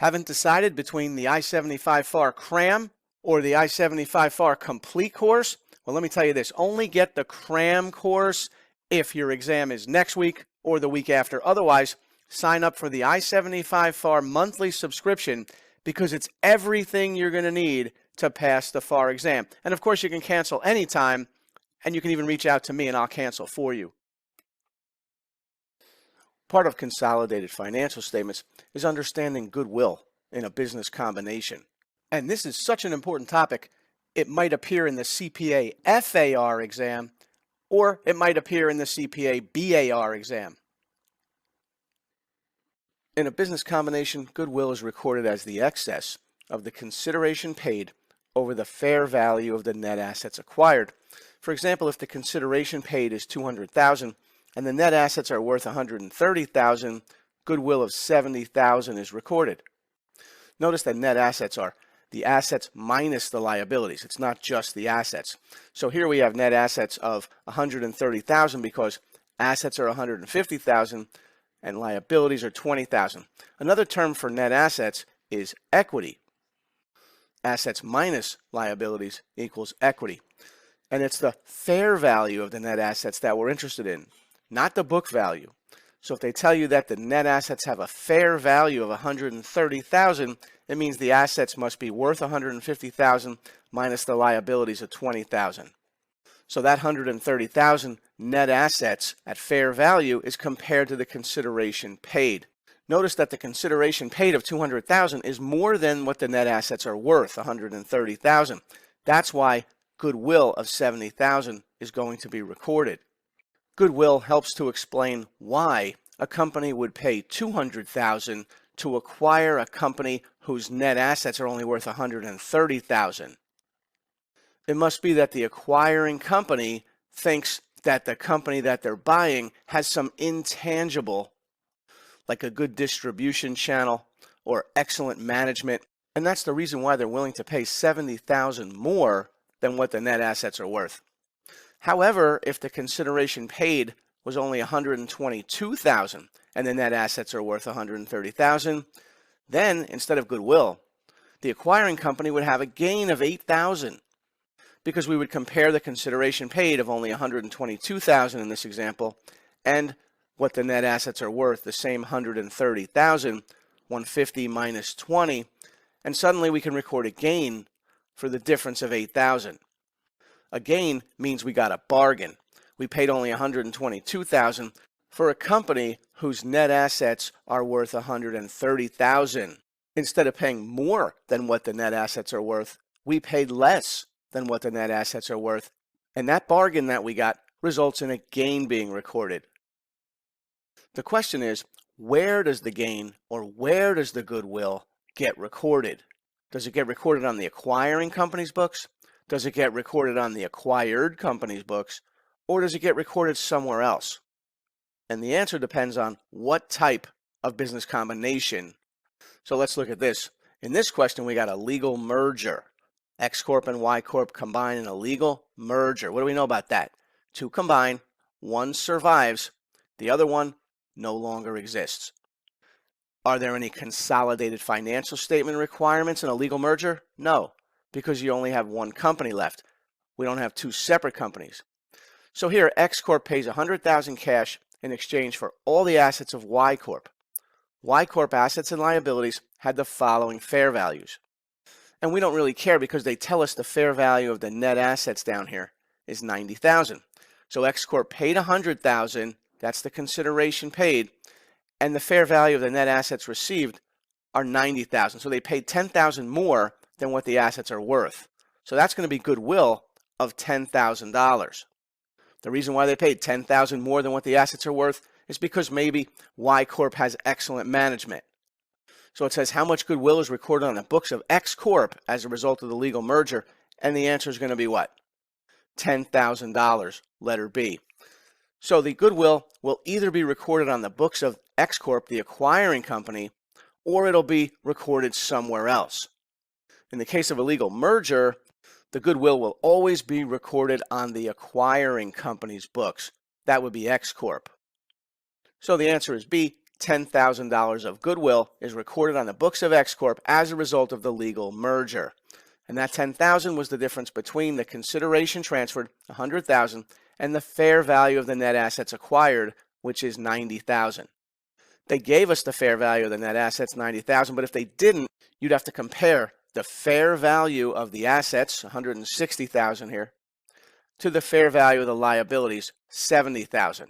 Haven't decided between the I-75 FAR Cram or the I-75 FAR Complete course? Well, let me tell you this. Only get the Cram course if your exam is next week or the week after. Otherwise, sign up for the I-75 FAR monthly subscription because it's everything you're going to need to pass the FAR exam. And of course, you can cancel anytime, and you can even reach out to me and I'll cancel for you. Part of consolidated financial statements is understanding goodwill in a business combination. And this is such an important topic, it might appear in the CPA FAR exam, or it might appear in the CPA BAR exam. In a business combination, goodwill is recorded as the excess of the consideration paid over the fair value of the net assets acquired. For example, if the consideration paid is $200,000 and the net assets are worth $130,000, goodwill of $70,000 is recorded. Notice that net assets are the assets minus the liabilities. It's not just the assets. So here we have net assets of $130,000 because assets are $150,000 and liabilities are $20,000. Another term for net assets is equity. Assets minus liabilities equals equity. And it's the fair value of the net assets that we're interested in, not the book value. So if they tell you that the net assets have a fair value of $130,000, it means the assets must be worth $150,000 minus the liabilities of $20,000. So that $130,000 net assets at fair value is compared to the consideration paid. Notice that the consideration paid of $200,000 is more than what the net assets are worth, $130,000. That's why goodwill of $70,000 is going to be recorded. Goodwill helps to explain why a company would pay $200,000 to acquire a company whose net assets are only worth $130,000. It must be that the acquiring company thinks that the company that they're buying has some intangible, like a good distribution channel or excellent management, and that's the reason why they're willing to pay $70,000 more than what the net assets are worth. However, if the consideration paid was only $122,000 and the net assets are worth $130,000, then instead of goodwill, the acquiring company would have a gain of $8,000 because we would compare the consideration paid of only $122,000 in this example and what the net assets are worth, the same $130,000, 150 minus 20, and suddenly we can record a gain for the difference of $8,000. A gain means we got a bargain. We paid only $122,000 for a company whose net assets are worth $130,000. Instead of paying more than what the net assets are worth, we paid less than what the net assets are worth, and that bargain that we got results in a gain being recorded. The question is, where does the gain or where does the goodwill get recorded? Does it get recorded on the acquiring company's books? Does it get recorded on the acquired company's books? Or does it get recorded somewhere else? And the answer depends on what type of business combination. So let's look at this. In this question, we got a legal merger. X Corp and Y Corp combine in a legal merger. What do we know about that? Two combine, one survives, the other one no longer exists. Are there any consolidated financial statement requirements in a legal merger? No, because you only have one company left. We don't have two separate companies. So here, X Corp pays $100,000 cash in exchange for all the assets of Y Corp. Y Corp assets and liabilities had the following fair values. And we don't really care because they tell us the fair value of the net assets down here is $90,000. So X Corp paid $100,000, that's the consideration paid, and the fair value of the net assets received are $90,000. So they paid $10,000 more than what the assets are worth. So that's going to be goodwill of $10,000. The reason why they paid $10,000 more than what the assets are worth is because maybe Y Corp has excellent management. So it says how much goodwill is recorded on the books of X Corp as a result of the legal merger, and the answer is going to be what? $10,000, letter B. So the goodwill will either be recorded on the books of X Corp, the acquiring company, or it'll be recorded somewhere else. In the case of a legal merger, the goodwill will always be recorded on the acquiring company's books. That would be X Corp. So the answer is B, $10,000 of goodwill is recorded on the books of X Corp as a result of the legal merger. And that $10,000 was the difference between the consideration transferred, $100,000, and the fair value of the net assets acquired, which is $90,000. They gave us the fair value of the net assets, $90,000, but if they didn't, you'd have to compare the fair value of the assets, $160,000 here, to the fair value of the liabilities, $70,000.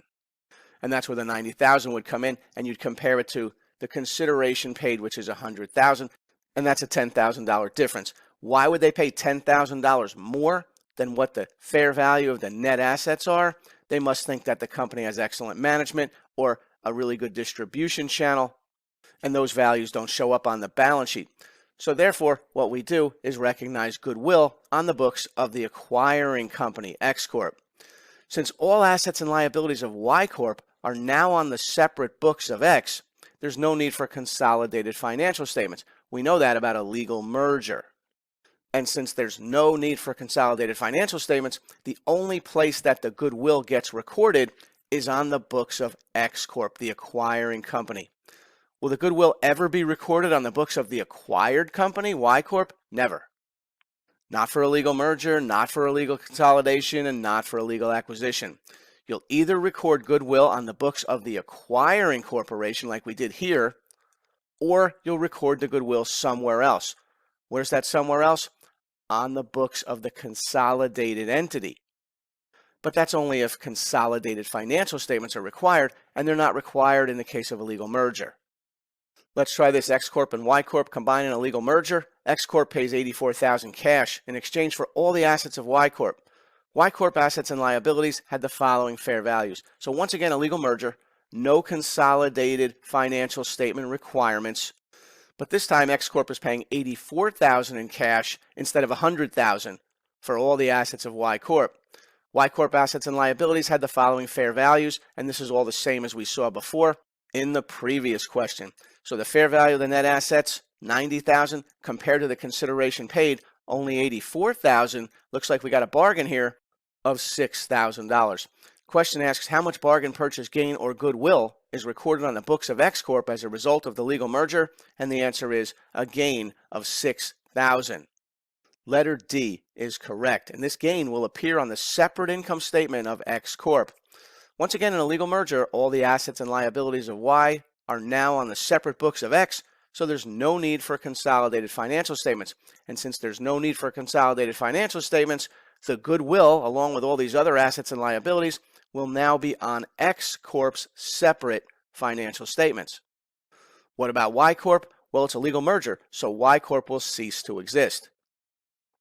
And that's where the $90,000 would come in, and you'd compare it to the consideration paid, which is $100,000, and that's a $10,000 difference. Why would they pay $10,000 more than what the fair value of the net assets are? They must think that the company has excellent management or a really good distribution channel, and those values don't show up on the balance sheet. So therefore, what we do is recognize goodwill on the books of the acquiring company, X Corp. Since all assets and liabilities of Y Corp are now on the separate books of X, there's no need for consolidated financial statements. We know that about a legal merger. And since there's no need for consolidated financial statements, the only place that the goodwill gets recorded is on the books of X Corp, the acquiring company. Will the goodwill ever be recorded on the books of the acquired company, Y Corp? Never. Not for a legal merger, not for a legal consolidation, and not for a legal acquisition. You'll either record goodwill on the books of the acquiring corporation like we did here, or you'll record the goodwill somewhere else. Where's that somewhere else? On the books of the consolidated entity. But that's only if consolidated financial statements are required, and they're not required in the case of a legal merger. Let's try this. X Corp and Y Corp combine in a legal merger. X Corp pays $84,000 cash in exchange for all the assets of Y Corp. Y Corp assets and liabilities had the following fair values. So once again, a legal merger, no consolidated financial statement requirements. But this time, X Corp is paying $84,000 in cash instead of $100,000 for all the assets of Y Corp. Y Corp assets and liabilities had the following fair values, and this is all the same as we saw before in the previous question. So the fair value of the net assets, $90,000, compared to the consideration paid, only $84,000. Looks like we got a bargain here of $6,000. Question asks, how much bargain purchase gain or goodwill is recorded on the books of X Corp as a result of the legal merger? And the answer is a gain of $6,000. Letter D is correct, and this gain will appear on the separate income statement of X Corp. Once again, in a legal merger, all the assets and liabilities of Y are now on the separate books of X, so there's no need for consolidated financial statements. And since there's no need for consolidated financial statements, the goodwill, along with all these other assets and liabilities, will now be on X Corp's separate financial statements. What about Y Corp? Well, it's a legal merger, so Y Corp will cease to exist.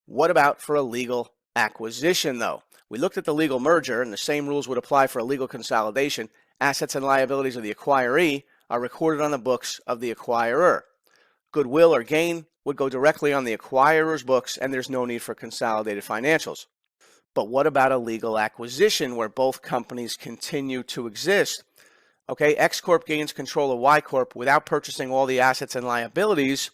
What about for a legal acquisition, though? We looked at the legal merger, and the same rules would apply for a legal consolidation. Assets and liabilities of the acquiree are recorded on the books of the acquirer. Goodwill or gain would go directly on the acquirer's books, and there's no need for consolidated financials. But what about a legal acquisition where both companies continue to exist? Okay, X Corp gains control of Y Corp without purchasing all the assets and liabilities.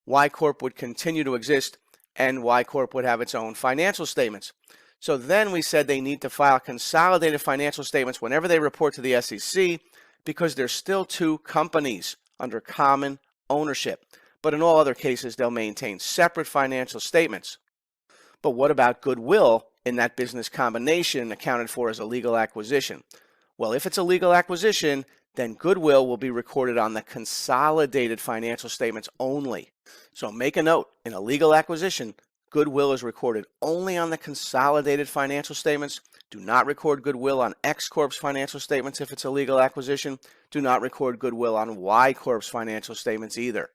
Y Corp would continue to exist, and Y Corp would have its own financial statements. So then we said they need to file consolidated financial statements whenever they report to the SEC because they're still two companies under common ownership. But in all other cases, they'll maintain separate financial statements. But what about goodwill in that business combination accounted for as a legal acquisition? Well, if it's a legal acquisition, then goodwill will be recorded on the consolidated financial statements only. So make a note, in a legal acquisition, goodwill is recorded only on the consolidated financial statements. Do not record goodwill on X Corp's financial statements if it's a legal acquisition. Do not record goodwill on Y Corp's financial statements either.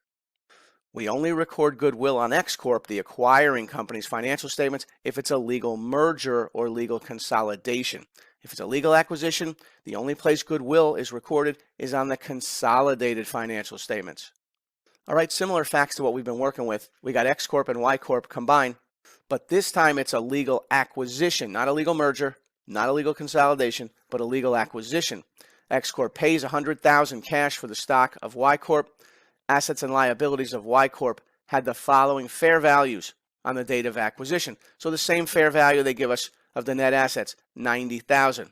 We only record goodwill on X Corp, the acquiring company's financial statements, if it's a legal merger or legal consolidation. If it's a legal acquisition, the only place goodwill is recorded is on the consolidated financial statements. All right, similar facts to what we've been working with. We got X Corp and Y Corp combined, but this time it's a legal acquisition, not a legal merger, not a legal consolidation, but a legal acquisition. X Corp pays $100,000 cash for the stock of Y Corp. Assets and liabilities of Y Corp had the following fair values on the date of acquisition. So the same fair value they give us of the net assets, $90,000.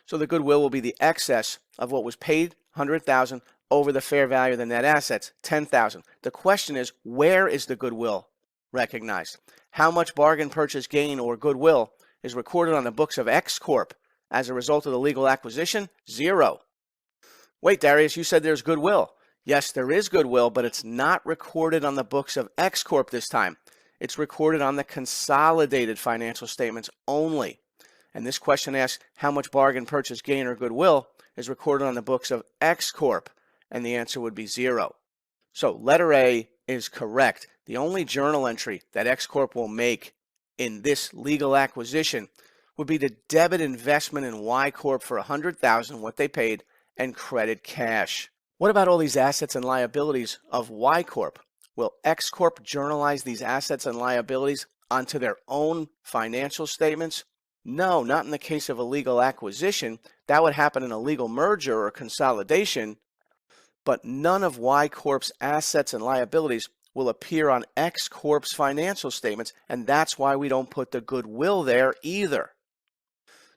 So the goodwill will be the excess of what was paid, 100,000 over the fair value of the net assets, 10,000. The question is, where is the goodwill recognized? How much bargain purchase gain or goodwill is recorded on the books of X Corp as a result of the legal acquisition? 0. Wait, Darius, you said there's goodwill. Yes, there is goodwill, but it's not recorded on the books of X Corp this time. It's recorded on the consolidated financial statements only. And this question asks how much bargain purchase gain or goodwill is recorded on the books of X Corp, and the answer would be 0. So letter A is correct. The only journal entry that X Corp will make in this legal acquisition would be to debit investment in Y Corp for $100,000, what they paid, and credit cash. What about all these assets and liabilities of Y Corp? Will X Corp journalize these assets and liabilities onto their own financial statements? No, not in the case of a legal acquisition. That would happen in a legal merger or consolidation, but none of Y Corp's assets and liabilities will appear on X Corp's financial statements, and that's why we don't put the goodwill there either.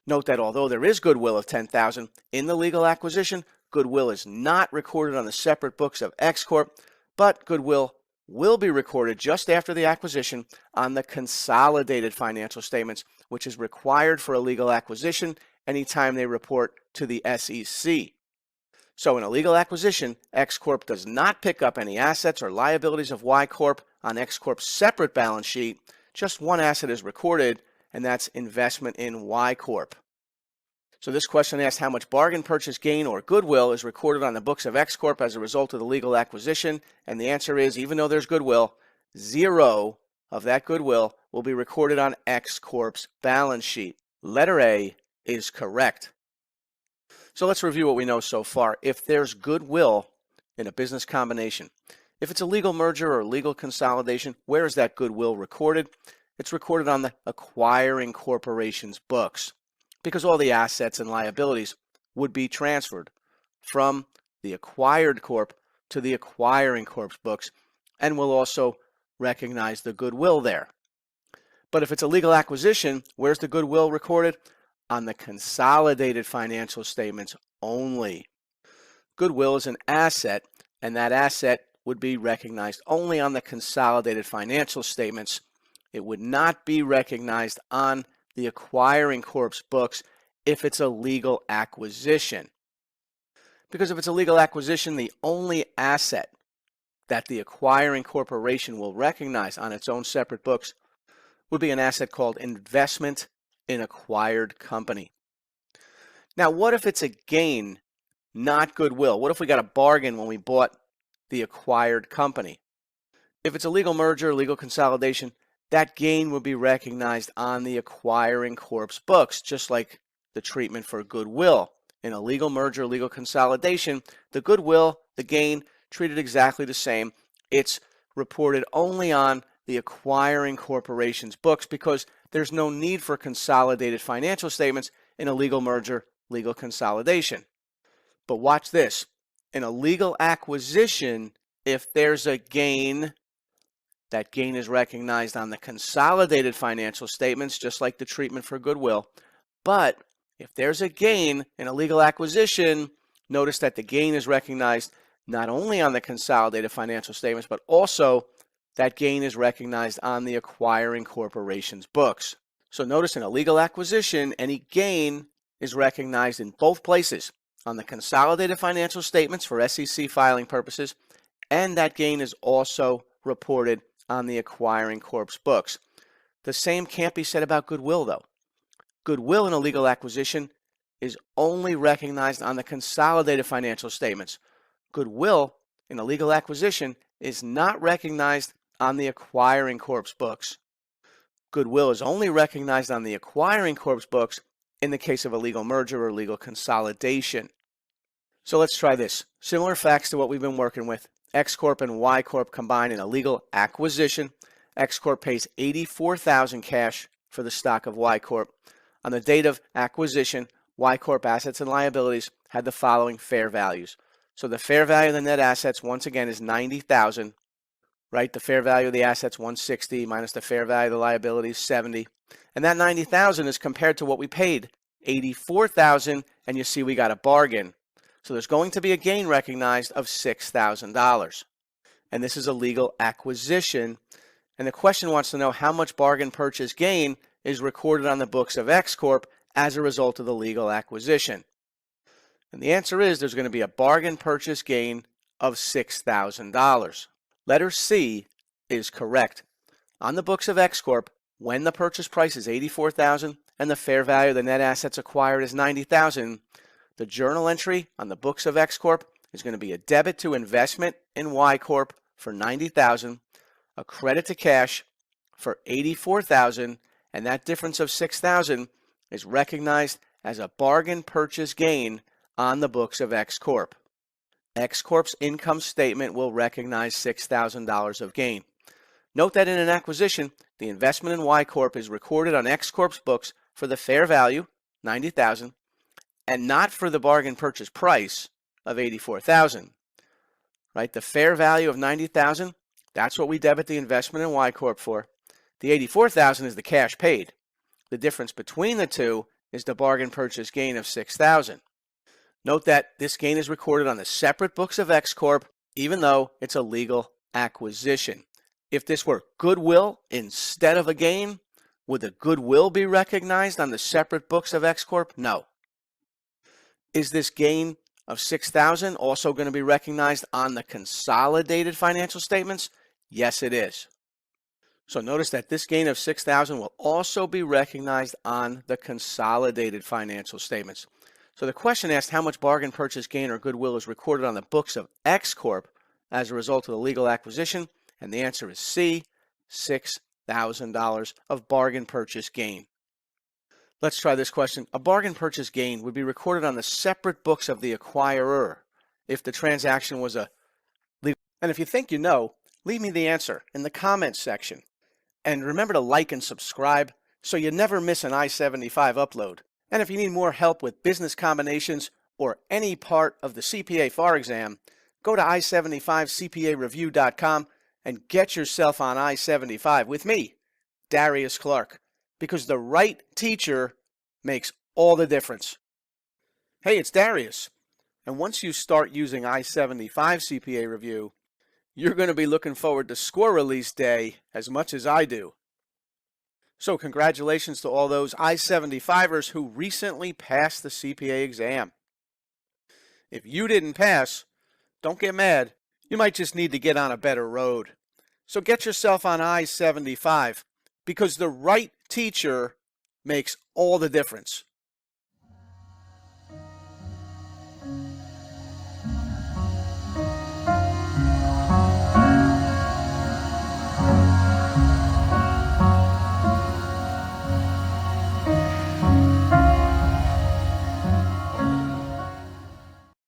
Note that although there is goodwill of $10,000 in the legal acquisition, goodwill is not recorded on the separate books of X Corp, but goodwill will be recorded just after the acquisition on the consolidated financial statements, which is required for a legal acquisition anytime they report to the SEC. So in a legal acquisition, X Corp does not pick up any assets or liabilities of Y Corp on X Corp's separate balance sheet. Just one asset is recorded, and that's investment in Y Corp. So this question asks how much bargain purchase gain or goodwill is recorded on the books of X Corp as a result of the legal acquisition, and the answer is, even though there's goodwill, 0 of that goodwill will be recorded on X Corp's balance sheet. Letter A is correct. So let's review what we know so far. If there's goodwill in a business combination, if it's a legal merger or legal consolidation, where is that goodwill recorded? It's recorded on the acquiring corporation's books, because all the assets and liabilities would be transferred from the acquired corp to the acquiring corp's books, and will also recognize the goodwill there. But if it's a legal acquisition, where's the goodwill recorded? On the consolidated financial statements only. Goodwill is an asset, and that asset would be recognized only on the consolidated financial statements. It would not be recognized on the acquiring corp's books if it's a legal acquisition. Because if it's a legal acquisition, the only asset that the acquiring corporation will recognize on its own separate books would be an asset called investment in acquired company. Now, what if it's a gain, not goodwill? What if we got a bargain when we bought the acquired company? If it's a legal merger, legal consolidation, that gain would be recognized on the acquiring corp's books, just like the treatment for goodwill. In a legal merger, legal consolidation, the goodwill, the gain, treated exactly the same. It's reported only on the acquiring corporation's books because there's no need for consolidated financial statements in a legal merger, legal consolidation. But watch this. In a legal acquisition, if there's a gain, that gain is recognized on the consolidated financial statements, just like the treatment for goodwill. But if there's a gain in a legal acquisition, notice that the gain is recognized not only on the consolidated financial statements, but also that gain is recognized on the acquiring corporation's books. So notice in a legal acquisition, any gain is recognized in both places, on the consolidated financial statements for SEC filing purposes, and that gain is also reported on the acquiring corp's books. The same can't be said about goodwill, though. Goodwill in a legal acquisition is only recognized on the consolidated financial statements. Goodwill in a legal acquisition is not recognized on the acquiring corp's books. Goodwill is only recognized on the acquiring corp's books in the case of a legal merger or legal consolidation. So let's try this. Similar facts to what we've been working with. X Corp and Y Corp combine in a legal acquisition. X Corp pays $84,000 cash for the stock of Y Corp. On the date of acquisition, Y Corp assets and liabilities had the following fair values. So the fair value of the net assets, once again, is $90,000, right? The fair value of the assets, $160, minus the fair value of the liabilities, $70. And that $90,000 is compared to what we paid, $84,000, and you see we got a bargain. So there's going to be a gain recognized of $6,000. And this is a legal acquisition. And the question wants to know how much bargain purchase gain is recorded on the books of X Corp as a result of the legal acquisition. And the answer is there's going to be a bargain purchase gain of $6,000. Letter C is correct. On the books of X Corp, when the purchase price is $84,000 and the fair value of the net assets acquired is $90,000, the journal entry on the books of X Corp is going to be a debit to investment in Y Corp for $90,000, a credit to cash for $84,000, and that difference of $6,000 is recognized as a bargain purchase gain on the books of X Corp. X Corp's income statement will recognize $6,000 of gain. Note that in an acquisition, the investment in Y Corp is recorded on X Corp's books for the fair value, $90,000, and not for the bargain purchase price of $84,000. Right? The fair value of $90,000, that's what we debit the investment in Y Corp for. The $84,000 is the cash paid. The difference between the two is the bargain purchase gain of $6,000. Note that this gain is recorded on the separate books of X Corp, even though it's a legal acquisition. If this were goodwill instead of a gain, would the goodwill be recognized on the separate books of X Corp? No. Is this gain of $6,000 also going to be recognized on the consolidated financial statements? Yes, it is. So notice that this gain of $6,000 will also be recognized on the consolidated financial statements. So the question asked how much bargain purchase gain or goodwill is recorded on the books of X Corp as a result of the legal acquisition, and the answer is C, $6,000 of bargain purchase gain. Let's try this question. A bargain purchase gain would be recorded on the separate books of the acquirer if the transaction was a legal. And if you think you know, leave me the answer in the comments section. And remember to like and subscribe so you never miss an I-75 upload. And if you need more help with business combinations or any part of the CPA FAR exam, go to i75cpareview.com and get yourself on I-75 with me, Darius Clark, because the right teacher makes all the difference. Hey, it's Darius. And once you start using I-75 CPA Review, you're going to be looking forward to score release day as much as I do. So congratulations to all those I-75ers who recently passed the CPA exam. If you didn't pass, don't get mad. You might just need to get on a better road. So get yourself on I-75 because the right teacher makes all the difference.